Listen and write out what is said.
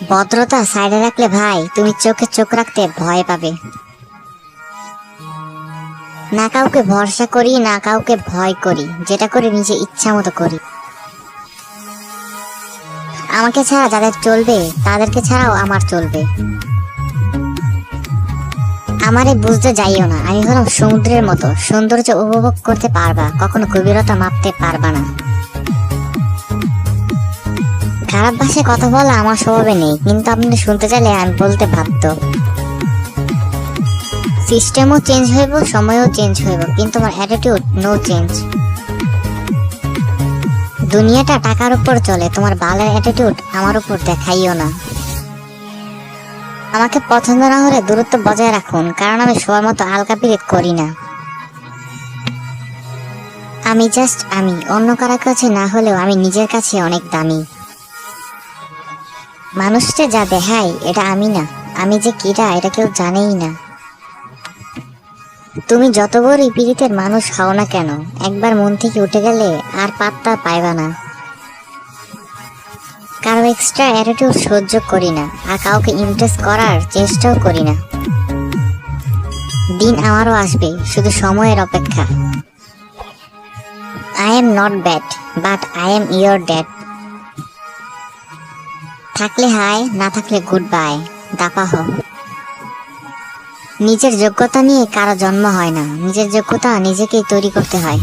ভদ্রতা সাইডে রাখলে ভাই তুমি চোখে চোখ রাখতে ভয় পাবে। না কাউকে ভরসা করি না কাউকে ভয় করি, যেটা করি নিজে ইচ্ছা মতো করি। আমাকে ছাড়া যাদের চলবে তাদেরকে ছাড়াও আমার চলবে। আমারে বুঝতে যাইও না, আমি হলাম সমুদ্রের মতো, সৌন্দর্য উপভোগ করতে পারবা, কখনো গভীরতা মাপতে পারবা না। খারাপ ভাষায় কথা বলা আমার স্বভাবে নেই, কিন্তু আপনি শুনতে চাইলে আমি বলতে বাধ্য। সিস্টেমও চেঞ্জ হইব, সময়ও চেঞ্জ হইব, কিন্তু আমার অ্যাটিটিউড নো চেঞ্জ। দুনিয়াটা টাকার উপর চলে, তোমার বালের অ্যাটিটিউড আমার উপর দেখাইও না। আমাকে পছন্দ না হলে দূরত্ব বজায় রাখুন, কারণ আমি সবার মতো আলগা পিরিত করি না। আমি জাস্ট আমি, অন্য কারো কাছে না হলেও আমি নিজের কাছে অনেক দামি। মানুষটা যা দেখায় এটা আমি না, আমি যে কিরা এটা কেউ জানেই না। তুমি যত বড়ই পীড়িতের মানুষ হও না কেন, একবার মন থেকে উঠে গেলে আর পাত্তা পাইবা না। কারো এক্সট্রা অ্যাটিটিউড সহ্য করি না, আর কাউকে ইমপ্রেস করার চেষ্টাও করি না। দিন আমারও আসবে, শুধু সময়ের অপেক্ষা। I am not bad, but I am your dad. থাকলে হাই, না থাকলে গুড বাই, দাপা হো। নিজের যোগ্যতা নিয়ে কারো জন্ম হয় না, নিজের যোগ্যতা নিজেকেই তৈরি করতে হয়।